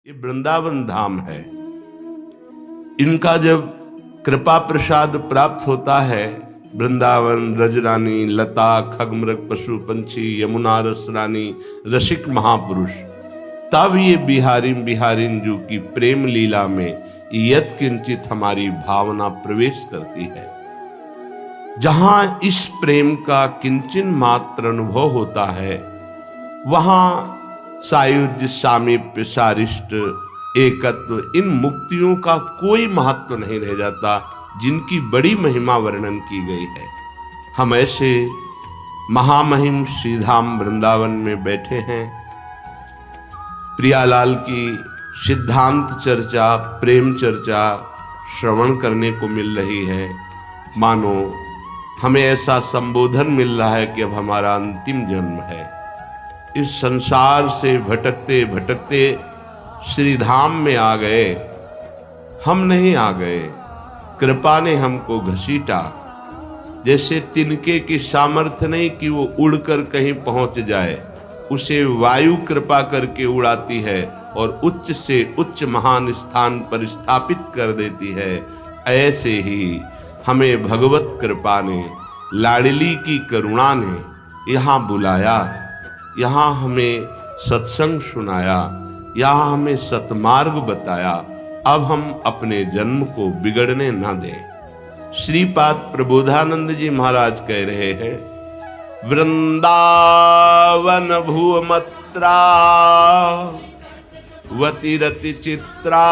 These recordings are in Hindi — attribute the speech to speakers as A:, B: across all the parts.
A: ये वृंदावन धाम है। इनका जब कृपा प्रसाद प्राप्त होता है, वृंदावन, रजरानी, लता, खगमृग, पशु पंछी, यमुना रस रानी, रसिक महापुरुष, तब ये बिहारिन जो की प्रेम लीला में यत् किंचित हमारी भावना प्रवेश करती है। जहां इस प्रेम का किंचन मात्र अनुभव होता है, वहां सायुज्य, सामीप्य, सारिष्ट, एकत्व, इन मुक्तियों का कोई महत्व नहीं रह जाता, जिनकी बड़ी महिमा वर्णन की गई है। हम ऐसे महामहिम श्रीधाम वृंदावन में बैठे हैं। प्रियालाल की सिद्धांत चर्चा, प्रेम चर्चा श्रवण करने को मिल रही है। मानो हमें ऐसा संबोधन मिल रहा है कि अब हमारा अंतिम जन्म है। इस संसार से भटकते भटकते श्रीधाम में आ गए। हम नहीं आ गए, कृपा ने हमको घसीटा। जैसे तिनके की सामर्थ्य नहीं कि वो उड़कर कहीं पहुंच जाए, उसे वायु कृपा करके उड़ाती है और उच्च से उच्च महान स्थान पर स्थापित कर देती है। ऐसे ही हमें भगवत कृपा ने, लाडली की करुणा ने यहाँ बुलाया, यहाँ हमें सत्संग सुनाया, यहाँ हमें सतमार्ग बताया। अब हम अपने जन्म को बिगड़ने न दें। श्रीपाद प्रबोधानंद जी महाराज कह रहे हैं, वृंदावन भुवमत्रा वतिरति चित्रा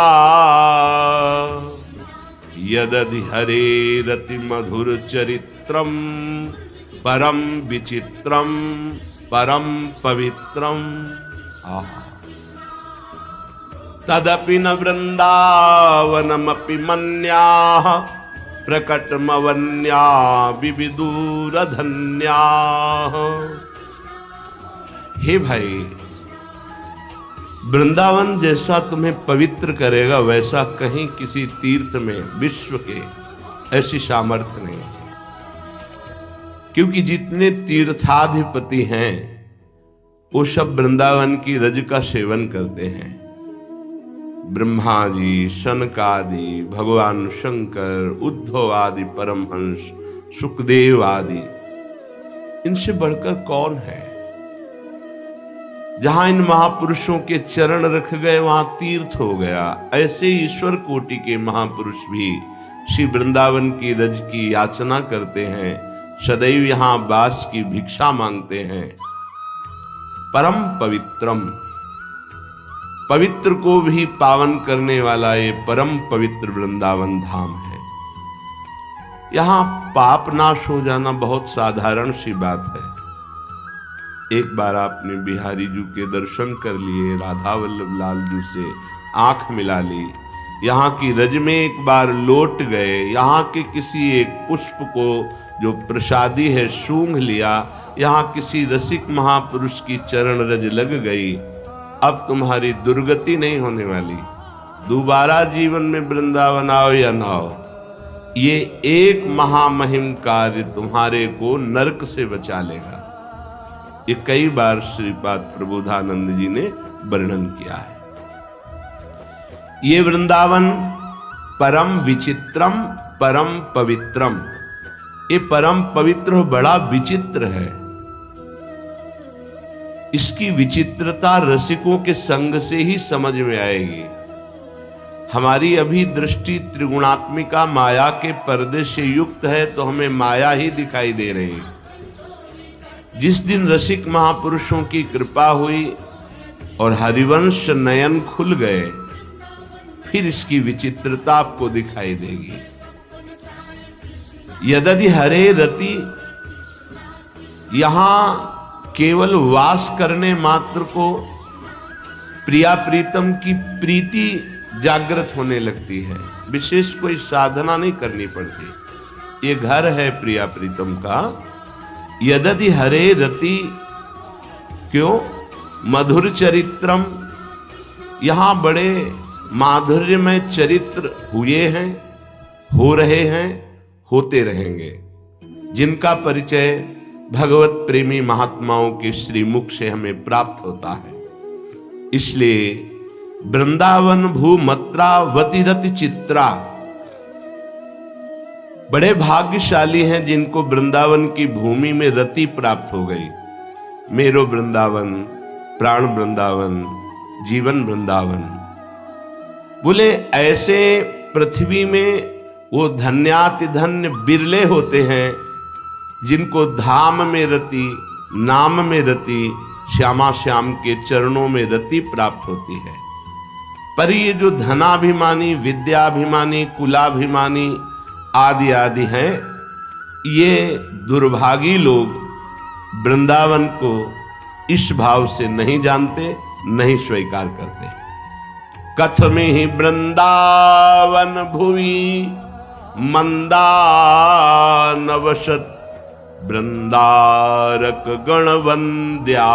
A: यदधि हरे रति मधुर चरित्रम परम विचित्रम परम पवित्रम। तदपि न वृंदावनमपि मन्याः प्रकटमवन्या विविदूरधन्याः। हे भाई, वृंदावन जैसा तुम्हें पवित्र करेगा, वैसा कहीं किसी तीर्थ में विश्व के ऐसी सामर्थ्य नहीं है। क्योंकि जितने तीर्थाधिपति हैं वो सब वृंदावन की रज का सेवन करते हैं। ब्रह्मा जी, शनकादि, भगवान शंकर, उद्धव आदि परमहंस, सुखदेव आदि, इनसे बढ़कर कौन है? जहां इन महापुरुषों के चरण रख गए वहां तीर्थ हो गया। ऐसे ईश्वर कोटि के महापुरुष भी श्री वृंदावन की रज की याचना करते हैं, सदैव यहां वास की भिक्षा मांगते हैं। परम पवित्रम, पवित्र को भी पावन करने वाला ये परम पवित्र वृंदावन धाम है। यहां पाप नाश हो जाना बहुत साधारण सी बात है। एक बार आपने बिहारी जी के दर्शन कर लिए, राधा वल्लभ लाल जी से आंख मिला ली, यहाँ की रज में एक बार लौट गए, यहाँ के किसी एक पुष्प को जो प्रसादी है सूंघ लिया, यहाँ किसी रसिक महापुरुष की चरण रज लग गई, अब तुम्हारी दुर्गति नहीं होने वाली। दोबारा जीवन में वृंदावन आओ या ना आओ, ये एक महामहिम कार्य तुम्हारे को नरक से बचा लेगा। ये कई बार श्रीपाद प्रबोधानंद जी ने वर्णन किया है। ये वृंदावन परम विचित्रम परम पवित्रम, ये परम पवित्र बड़ा विचित्र है। इसकी विचित्रता रसिकों के संग से ही समझ में आएगी। हमारी अभी दृष्टि त्रिगुणात्मिका माया के पर्दे से युक्त है, तो हमें माया ही दिखाई दे रही है। जिस दिन रसिक महापुरुषों की कृपा हुई और हरिवंश नयन खुल गए, फिर इसकी विचित्रता आपको दिखाई देगी। यदि हरे रति, यहां केवल वास करने मात्र को प्रिया प्रीतम की प्रीति जागृत होने लगती है, विशेष कोई साधना नहीं करनी पड़ती। ये घर है प्रिया प्रीतम का। यदि हरे रति, क्यों? मधुर चरित्रम, यहां बड़े माधुर्यमय चरित्र हुए हैं, हो रहे हैं, होते रहेंगे, जिनका परिचय भगवत प्रेमी महात्माओं के श्रीमुख से हमें प्राप्त होता है। इसलिए वृंदावन भूमत्रावती रति चित्रा। बड़े भाग्यशाली हैं जिनको वृंदावन की भूमि में रति प्राप्त हो गई। मेरो वृंदावन, प्राण वृंदावन, जीवन वृंदावन। बोले ऐसे पृथ्वी में वो धन्याति धन्य बिरले होते हैं जिनको धाम में रति, नाम में रति, श्यामा श्याम के चरणों में रति प्राप्त होती है। पर ये जो धनाभिमानी, विद्याभिमानी, कुलाभिमानी आदि आदि हैं, ये दुर्भागी लोग वृंदावन को इस भाव से नहीं जानते, नहीं स्वीकार करते। कथमे ही वृंदावन भुवि मंदा नवशत वृंदारक गणवंद्या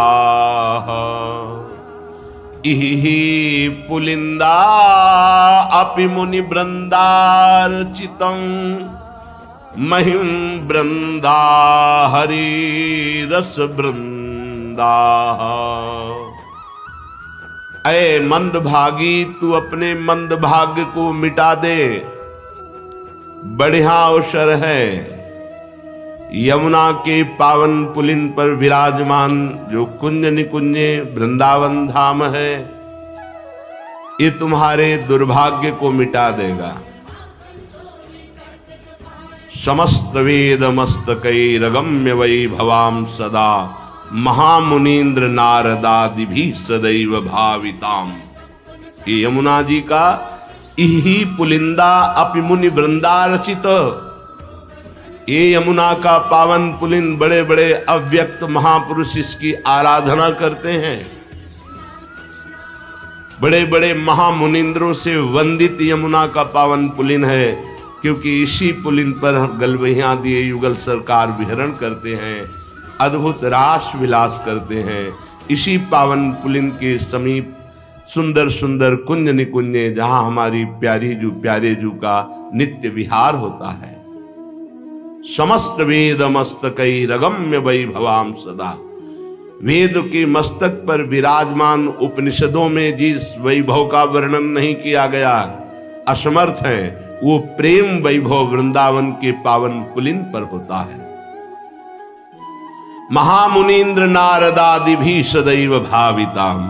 A: इहि पुलिंदा अपि मुनि वृंदार्चितं महिम वृंदा हरि रस वृंदा। अय मंदभागी, तू अपने मंदभाग्य को मिटा दे, बढ़िया अवसर है। यमुना के पावन पुलिन पर विराजमान जो कुंज निकुंजे वृंदावन धाम है, ये तुम्हारे दुर्भाग्य को मिटा देगा। समस्त वेद मस्तकैरगम्य वैभवाम सदा महामुनीन्द्र नारदादि भी सदैव भाविताम। ये यमुना जी का इहि पुलिंदा अपि मुनि वृंदारचित। ये यमुना का पावन पुलिन, बड़े बड़े अव्यक्त महापुरुष इसकी आराधना करते हैं। बड़े बड़े महामुनिंद्रों से वंदित यमुना का पावन पुलिन है, क्योंकि इसी पुलिन पर गलवहिया दिए युगल सरकार विहरण करते हैं, अद्भुत रास विलास करते हैं। इसी पावन पुलिन के समीप सुंदर सुंदर कुंज निकुंजे, जहां हमारी प्यारे जू का नित्य विहार होता है। समस्त वेद मस्तकैरगम्य वैभवाम सदा। वेद के मस्तक पर विराजमान उपनिषदों में जिस वैभव का वर्णन नहीं किया गया, असमर्थ है, वो प्रेम वैभव वृंदावन के पावन पुलिन पर होता है। महामुनीन्द्र नारदादि भी सदैव भाविताम।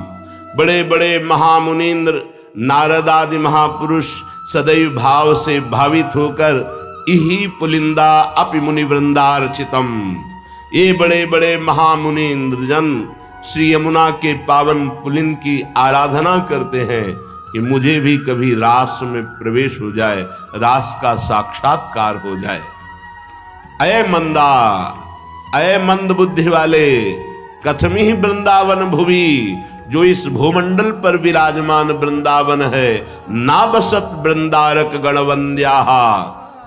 A: बड़े बड़े महामुनीन्द्र, नारदादि महापुरुष सदैव भाव से भावित होकर इहि पुलिंदा अपि मुनि वृंदार्चितम। ये बड़े बड़े महामुनीन्द्र जन श्री यमुना के पावन पुलिन की आराधना करते हैं कि मुझे भी कभी रास में प्रवेश हो जाए, रास का साक्षात्कार हो जाए। अय मंदा, अय मंद बुद्धि वाले, कथमी वृंदावन भुवि, जो इस भूमंडल पर विराजमान वृंदावन है, ना बसत वृंदारक गणवंद्या।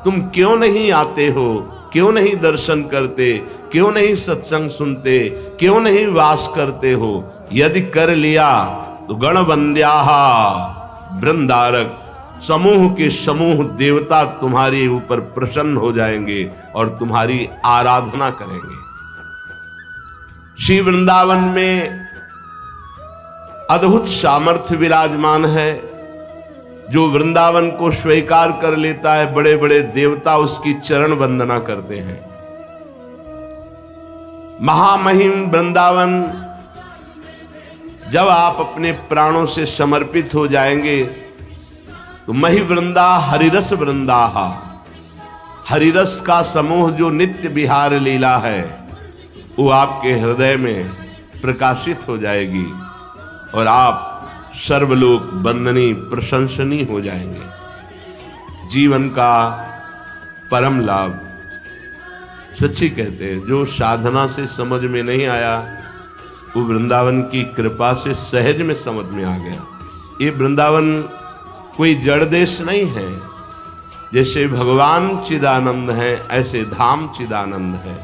A: तुम क्यों नहीं आते हो, क्यों नहीं दर्शन करते, क्यों नहीं सत्संग सुनते, क्यों नहीं वास करते हो? यदि कर लिया तो गणवंद्या, वृंदारक समूह के समूह देवता तुम्हारे ऊपर प्रसन्न हो जाएंगे और तुम्हारी आराधना करेंगे। श्री वृंदावन में अद्भुत सामर्थ्य विराजमान है। जो वृंदावन को स्वीकार कर लेता है, बड़े बड़े देवता उसकी चरण वंदना करते हैं। महामहिम वृंदावन, जब आप अपने प्राणों से समर्पित हो जाएंगे तो मही वृंदा हरिरस वृंदा, हरिरस का समूह जो नित्य विहार लीला है, वो आपके हृदय में प्रकाशित हो जाएगी और आप सर्वलोक वंदनीय प्रशंसनीय हो जाएंगे। जीवन का परम लाभ सच्ची कहते हैं, जो साधना से समझ में नहीं आया वो वृंदावन की कृपा से सहज में समझ में आ गया। ये वृंदावन कोई जड़ देश नहीं है। जैसे भगवान चिदानंद है, ऐसे धाम चिदानंद है।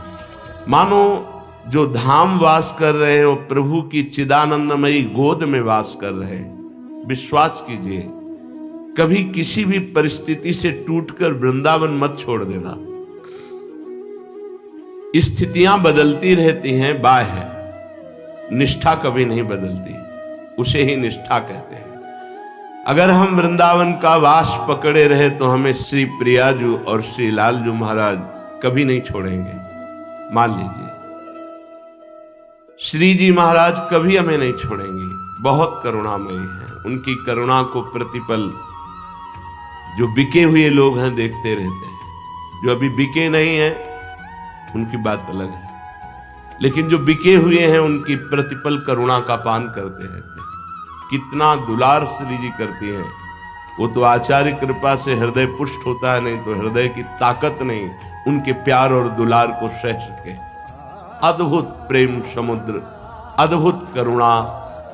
A: मानो जो धाम वास कर रहे हैं वो प्रभु की चिदानंदमयी गोद में वास कर रहे हैं। विश्वास कीजिए, कभी किसी भी परिस्थिति से टूटकर वृंदावन मत छोड़ देना। स्थितियां बदलती रहती हैं, बाह्य निष्ठा कभी नहीं बदलती, उसे ही निष्ठा कहते हैं। अगर हम वृंदावन का वास पकड़े रहे तो हमें श्री प्रियाजू और श्री लालजू महाराज कभी नहीं छोड़ेंगे। मान लीजिए, श्री जी महाराज कभी हमें नहीं छोड़ेंगे, बहुत करुणामयी हैं। उनकी करुणा को प्रतिपल जो बिके हुए लोग हैं देखते रहते हैं। जो अभी बिके नहीं हैं उनकी बात अलग है, लेकिन जो बिके हुए हैं उनकी प्रतिपल करुणा का पान करते रहते हैं। कितना दुलार श्री जी करती हैं। वो तो आचार्य कृपा से हृदय पुष्ट होता है, नहीं तो हृदय की ताकत नहीं उनके प्यार और दुलार को सह सके। अद्भुत प्रेम समुद्र, अद्भुत करुणा,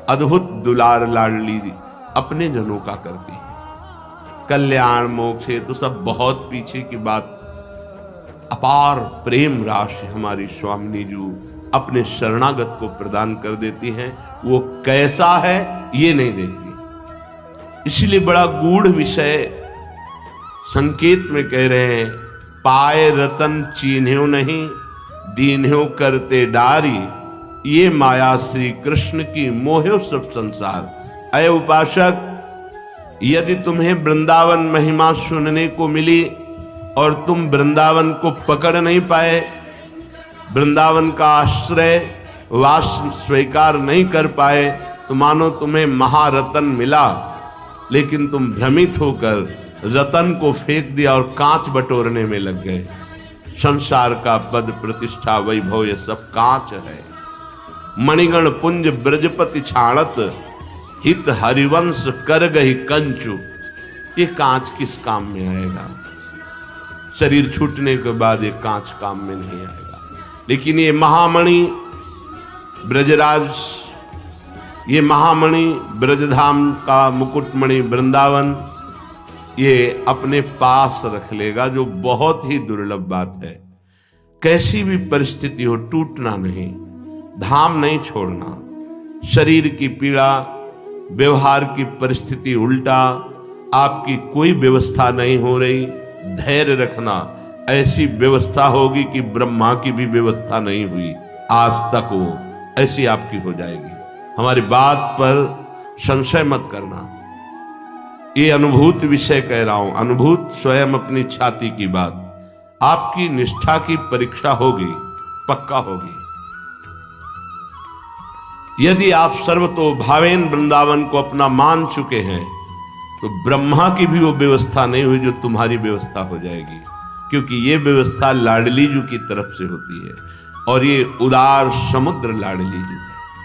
A: अद्भुत दुलार लाडली अपने जनों का करती है। कल्याण मोक्ष है तो सब बहुत पीछे की बात। अपार प्रेम राशि हमारी स्वामिनी जी अपने शरणागत को प्रदान कर देती हैं। वो कैसा है ये नहीं देखती। इसलिए बड़ा गूढ़ विषय संकेत में कह रहे हैं, पाए रतन चीन्ह्यो नहीं, दीन्ह्यो करते डारी, ये माया श्री कृष्ण की मोह्यो सब संसार। अय उपासक, यदि तुम्हें वृंदावन महिमा सुनने को मिली और तुम वृंदावन को पकड़ नहीं पाए, वृंदावन का आश्रय वास स्वीकार नहीं कर पाए, तो मानो तुम्हें महारतन मिला, लेकिन तुम भ्रमित होकर रतन को फेंक दिया और कांच बटोरने में लग गए। संसार का पद प्रतिष्ठा वैभव ये सब कांच है। मणिगण पुंज ब्रजपति छाणत, हित हरिवंश कर गई कंचु। ये कांच किस काम में आएगा? शरीर छूटने के बाद ये कांच काम में नहीं आएगा। लेकिन ये महामणि ब्रजराज, ये महामणि ब्रजधाम का मुकुटमणि वृंदावन, ये अपने पास रख लेगा, जो बहुत ही दुर्लभ बात है। कैसी भी परिस्थिति हो टूटना नहीं, धाम नहीं छोड़ना। शरीर की पीड़ा, व्यवहार की परिस्थिति उल्टा, आपकी कोई व्यवस्था नहीं हो रही, धैर्य रखना। ऐसी व्यवस्था होगी कि ब्रह्मा की भी व्यवस्था नहीं हुई आज तक, वो ऐसी आपकी हो जाएगी। हमारी बात पर संशय मत करना। ये अनुभूत विषय कह रहा हूं, अनुभूत स्वयं अपनी छाती की बात। आपकी निष्ठा की परीक्षा होगी, पक्का होगी। यदि आप सर्वतो भावेन वृंदावन को अपना मान चुके हैं, तो ब्रह्मा की भी वो व्यवस्था नहीं हुई जो तुम्हारी व्यवस्था हो जाएगी। क्योंकि ये व्यवस्था लाडली जी की तरफ से होती है, और ये उदार समुद्र लाडली जी।